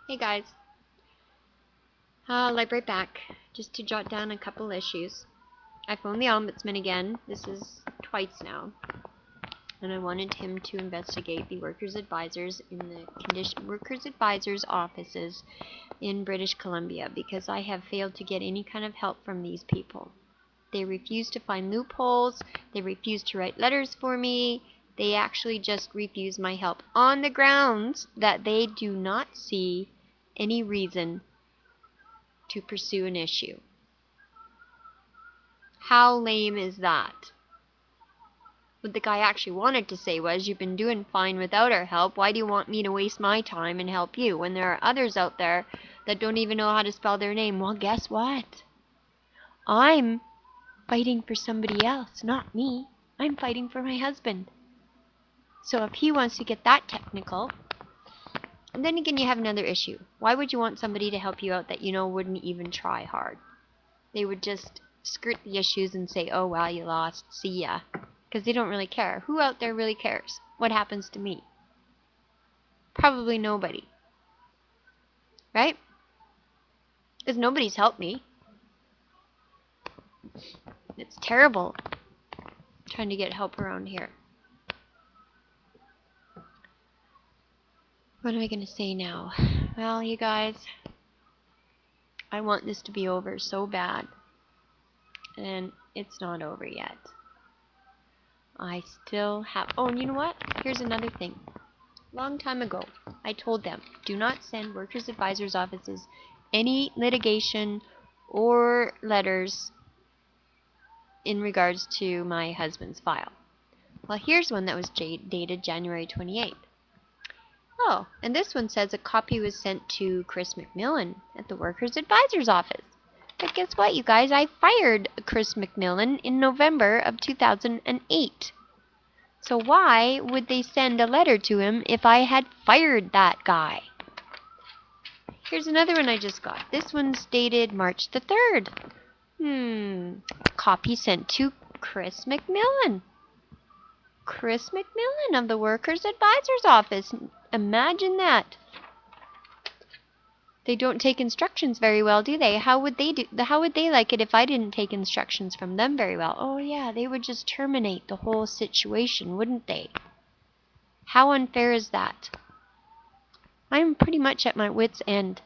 Hey guys, right back, just to jot down a couple issues. I phoned the ombudsman again, this is twice now, and I wanted him to investigate the workers' advisors in the workers' advisors offices in British Columbia, because I have failed to get any kind of help from these people. They refuse to find loopholes, they refuse to write letters for me, they actually just refuse my help on the grounds that they do not see any reason to pursue an issue. How lame is that? What the guy actually wanted to say was, you've been doing fine without our help, why do you want me to waste my time and help you when there are others out there that don't even know how to spell their name? Well, guess what? I'm fighting for somebody else, not me. I'm fighting for my husband. So if he wants to get that technical, and then again you have another issue. Why would you want somebody to help you out that you know wouldn't even try hard? They would just skirt the issues and say, oh well, you lost, see ya. Because they don't really care. Who out there really cares what happens to me? Probably nobody. Right? Because nobody's helped me. It's terrible trying to get help around here. What am I going to say now? Well, you guys, I want this to be over so bad. And it's not over yet. I still have... Oh, and you know what? Here's another thing. Long time ago, I told them, do not send workers' advisors' offices any litigation or letters in regards to my husband's file. Well, here's one that was dated January 28th. Oh, and this one says a copy was sent to Chris McMillan at the workers' advisors' office. But guess what, you guys? I fired Chris McMillan in November of 2008. So why would they send a letter to him if I had fired that guy? Here's another one I just got. This one's dated March the 3rd. Copy sent to Chris McMillan. Chris McMillan of the Workers' Advisors Office. Imagine that. They don't take instructions very well, do they? How would they like it if I didn't take instructions from them very well? Oh yeah, they would just terminate the whole situation, wouldn't they? How unfair is that? I'm pretty much at my wit's end.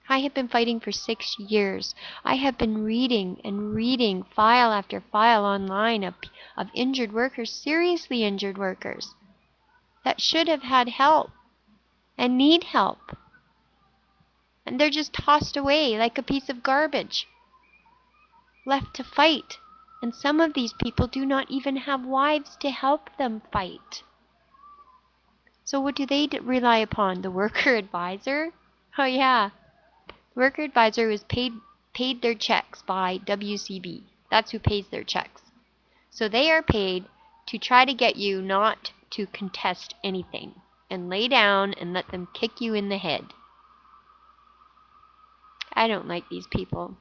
I have been fighting for 6 years. I have been reading and reading file after file online of injured workers, seriously injured workers, that should have had help and need help. And they're just tossed away like a piece of garbage, left to fight. And some of these people do not even have wives to help them fight. So what do they rely upon? The worker advisor? Oh yeah. The worker advisor was paid their checks by WCB. That's who pays their checks. So they are paid to try to get you not to contest anything and lay down and let them kick you in the head. I don't like these people.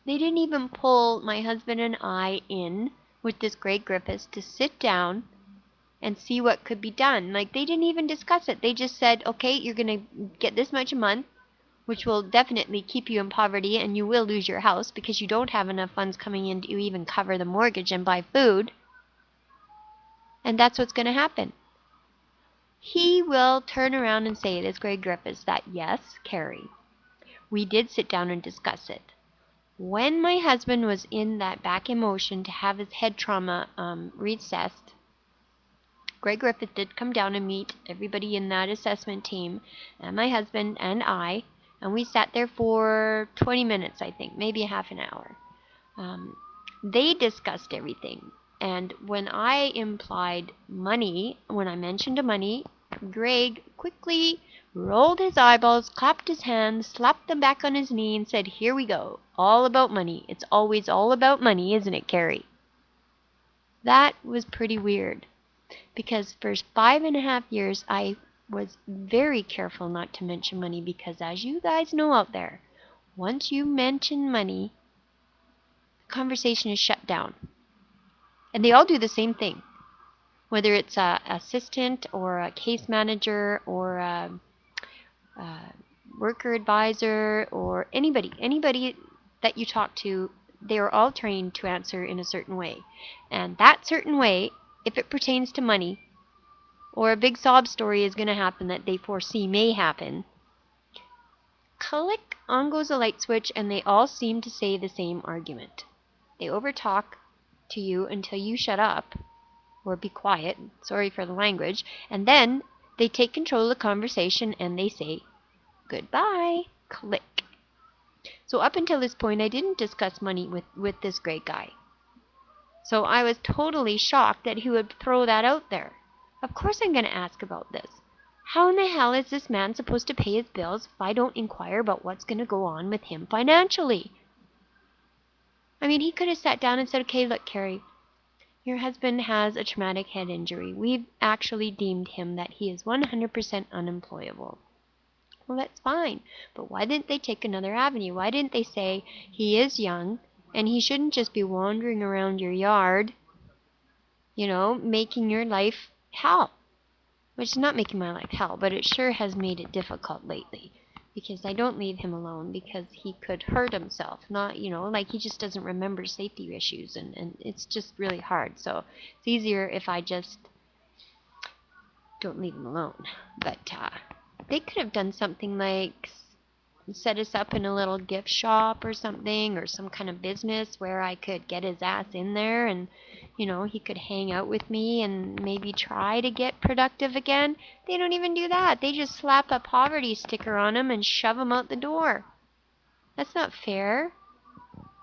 They didn't even pull my husband and I in with this Greg Griffiths to sit down and see what could be done. Like, they didn't even discuss it. They just said, okay, you're going to get this much a month, which will definitely keep you in poverty, and you will lose your house because you don't have enough funds coming in to even cover the mortgage and buy food. And that's what's going to happen. He will turn around and say, this Greg Griffiths, that yes, Carrie, we did sit down and discuss it. When my husband was in that back emotion to have his head trauma recessed, Greg Griffith did come down and meet everybody in that assessment team, and my husband and I, and we sat there for 20 minutes, I think, maybe a half an hour. They discussed everything, and when I implied money, when I mentioned money, Greg quickly rolled his eyeballs, clapped his hands, slapped them back on his knee, and said, here we go, all about money. It's always all about money, isn't it, Carrie? That was pretty weird, because for 5.5 years I was very careful not to mention money, because as you guys know out there, once you mention money, the conversation is shut down. And they all do the same thing, whether it's an assistant or a case manager or worker advisor or anybody that you talk to, they are all trained to answer in a certain way. And that certain way, if it pertains to money, or a big sob story is going to happen that they foresee may happen, click, on goes a light switch, and they all seem to say the same argument. They overtalk to you until you shut up, or be quiet, sorry for the language, and then they take control of the conversation and they say, goodbye, click. So up until this point, I didn't discuss money with this great guy. So I was totally shocked that he would throw that out there. Of course I'm going to ask about this. How in the hell is this man supposed to pay his bills if I don't inquire about what's going to go on with him financially? I mean, he could have sat down and said, okay, look, Carrie, your husband has a traumatic head injury. We've actually deemed him that he is 100% unemployable. Well, that's fine, but why didn't they take another avenue? Why didn't they say he is young and he shouldn't just be wandering around your yard, making your life hell? Which is not making my life hell, but it sure has made it difficult lately. Because I don't leave him alone because he could hurt himself. Not, like he just doesn't remember safety issues and it's just really hard. So it's easier if I just don't leave him alone. But they could have done something like set us up in a little gift shop or something, or some kind of business where I could get his ass in there and, he could hang out with me and maybe try to get productive again. They don't even do that. They just slap a poverty sticker on him and shove him out the door. That's not fair.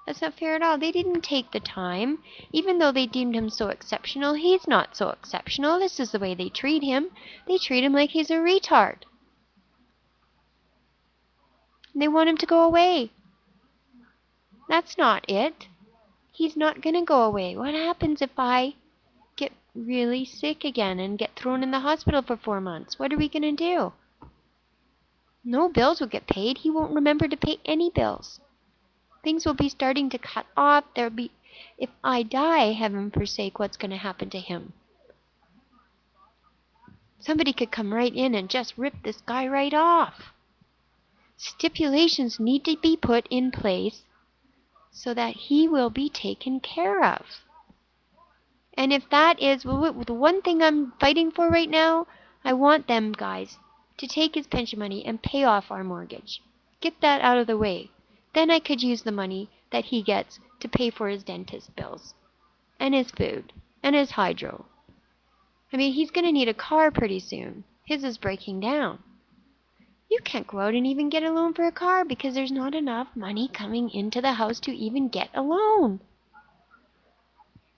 That's not fair at all. They didn't take the time. Even though they deemed him so exceptional, he's not so exceptional. This is the way they treat him. They treat him like he's a retard. They want him to go away. That's not it. He's not going to go away. What happens if I get really sick again and get thrown in the hospital for 4 months? What are we going to do? No bills will get paid. He won't remember to pay any bills. Things will be starting to cut off. If I die, heaven forsake, what's going to happen to him? Somebody could come right in and just rip this guy right off. Stipulations need to be put in place so that he will be taken care of. And if that is the one thing I'm fighting for right now, I want them guys to take his pension money and pay off our mortgage. Get that out of the way. Then I could use the money that he gets to pay for his dentist bills and his food and his hydro. I mean, he's going to need a car pretty soon. His is breaking down. You can't go out and even get a loan for a car because there's not enough money coming into the house to even get a loan.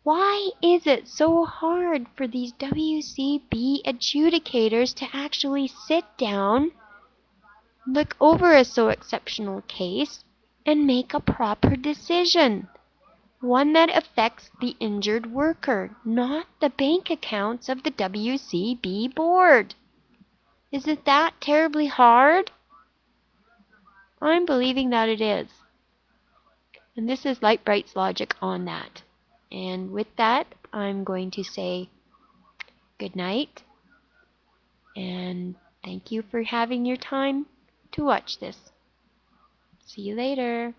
Why is it so hard for these WCB adjudicators to actually sit down, look over a so exceptional case, and make a proper decision? One that affects the injured worker, not the bank accounts of the WCB board. Is it that terribly hard? I'm believing that it is. And this is lightbrites logic on that. And with that, I'm going to say good night. And thank you for having your time to watch this. See you later.